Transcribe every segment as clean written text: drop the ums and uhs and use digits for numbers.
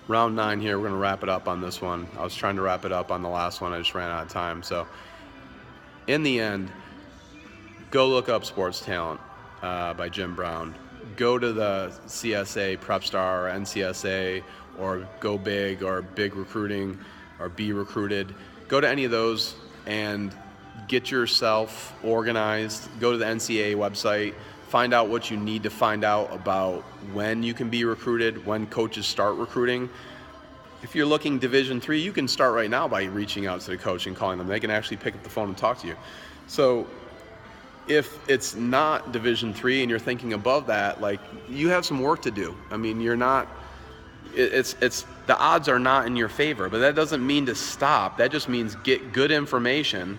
round 9 here. We're going to wrap it up on this one. I was trying to wrap it up on the last one. I just ran out of time. So in the end, go look up Sports Talent by Jim Brown. Go to the CSA Prep Star or NCSA or Go Big or Big Recruiting or Be Recruited. Go to any of those and get yourself organized. Go to the NCAA website. Find out what you need to find out about when you can be recruited, when coaches start recruiting. If you're looking Division III, you can start right now by reaching out to the coach and calling them. They can actually pick up the phone and talk to you. So if it's not Division III and you're thinking above that, like, you have some work to do. I mean, you're not, it's the odds are not in your favor, but that doesn't mean to stop. That just means get good information,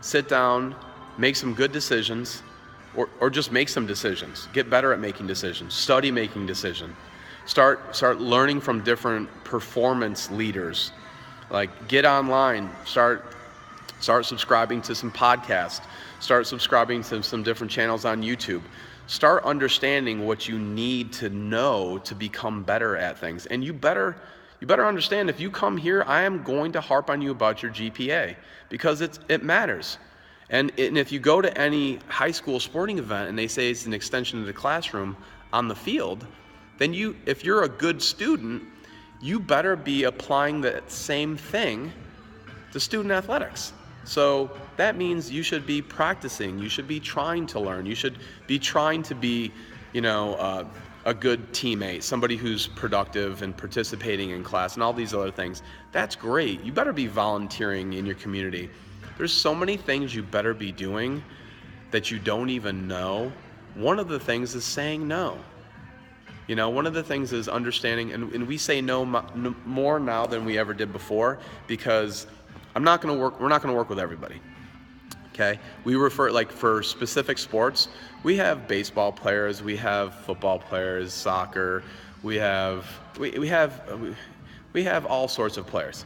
sit down, make some good decisions, or just make some decisions. Get better at making decisions. Study making decisions. Start learning from different performance leaders. Like, get online, start subscribing to some podcasts, start subscribing to some different channels on YouTube. Start understanding what you need to know to become better at things. And you better understand, if you come here, I am going to harp on you about your GPA because it matters. And if you go to any high school sporting event and they say it's an extension of the classroom on the field, then if you're a good student, you better be applying that same thing to student athletics. So that means you should be practicing, you should be trying to learn, you should be trying to be, a good teammate, somebody who's productive and participating in class and all these other things. That's great. You better be volunteering in your community. There's so many things you better be doing that you don't even know. One of the things is saying no. One of the things is understanding, and we say no more now than we ever did before, because we're not going to work with everybody. Okay? We refer, like, for specific sports, we have baseball players, we have football players, soccer, we have all sorts of players.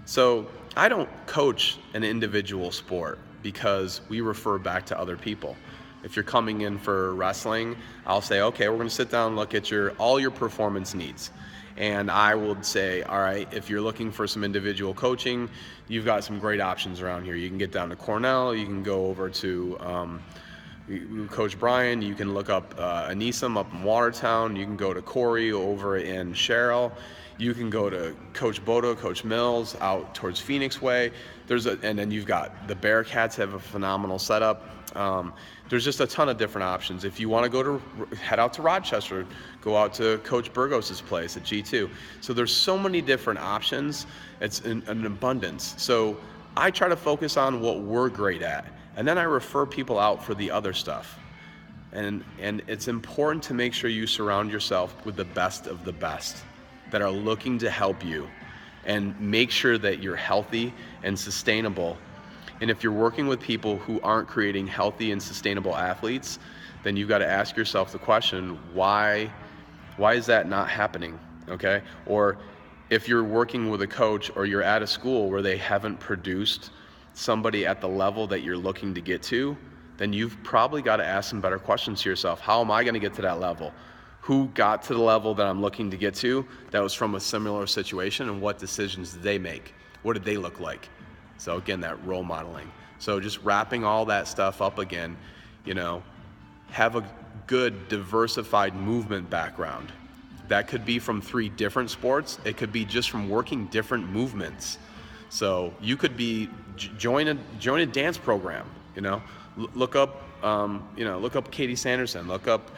So I don't coach an individual sport because we refer back to other people. If you're coming in for wrestling, I'll say, okay, we're going to sit down and look at all your performance needs. And I would say, all right, if you're looking for some individual coaching, you've got some great options around here. You can get down to Cornell, you can go over to Coach Brian, you can look up Anisam up in Watertown, you can go to Corey over in Sherrill, you can go to Coach Bodo, Coach Mills out towards Phoenix Way. And then you've got the Bearcats have a phenomenal setup. There's just a ton of different options. If you want to head out to Rochester, go out to Coach Burgos's place at G2. So there's so many different options. It's an abundance. So I try to focus on what we're great at, and then I refer people out for the other stuff. And it's important to make sure you surround yourself with the best of the best that are looking to help you, and make sure that you're healthy and sustainable. And if you're working with people who aren't creating healthy and sustainable athletes, then you've got to ask yourself the question, why is that not happening? Okay? Or if you're working with a coach or you're at a school where they haven't produced somebody at the level that you're looking to get to, then you've probably got to ask some better questions to yourself. How am I going to get to that level? Who got to the level that I'm looking to get to that was from a similar situation, and what decisions did they make? What did they look like? So again, that role modeling. So just wrapping all that stuff up again, have a good diversified movement background. That could be from 3 different sports. It could be just from working different movements. So you could be join a dance program. Look up Katie Sanderson. Look up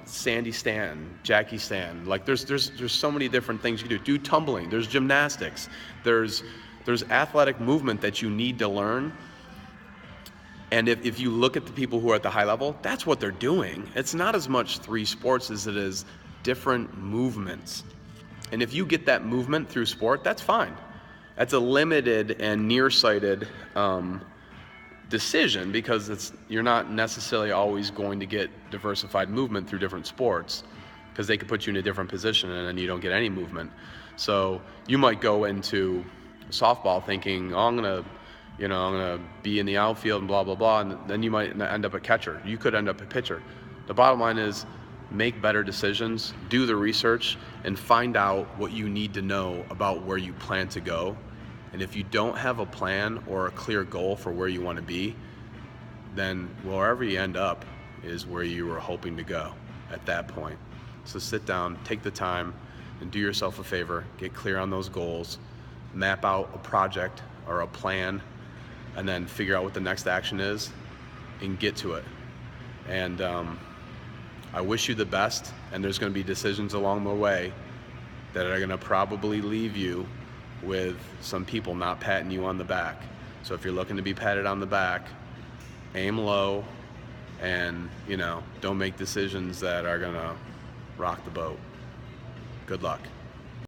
Sandy Stan, Jackie Stan. Like there's so many different things you can do. Do tumbling. There's gymnastics. There's athletic movement that you need to learn. And if you look at the people who are at the high level, that's what they're doing. It's not as much 3 sports as it is different movements. And if you get that movement through sport, that's fine. That's a limited and nearsighted decision, because you're not necessarily always going to get diversified movement through different sports, because they could put you in a different position and then you don't get any movement. So you might go into softball thinking, I'm gonna be in the outfield and blah blah blah, and then you might end up a catcher. You could end up a pitcher. The bottom line is, make better decisions, do the research, and find out what you need to know about where you plan to go. And if you don't have a plan or a clear goal for where you want to be, then wherever you end up is where you were hoping to go at that point. So sit down, take the time, and do yourself a favor, get clear on those goals, map out a project or a plan, and then figure out what the next action is and get to it. And I wish you the best, and there's going to be decisions along the way that are going to probably leave you with some people not patting you on the back. So if you're looking to be patted on the back, aim low, and don't make decisions that are going to rock the boat. Good luck.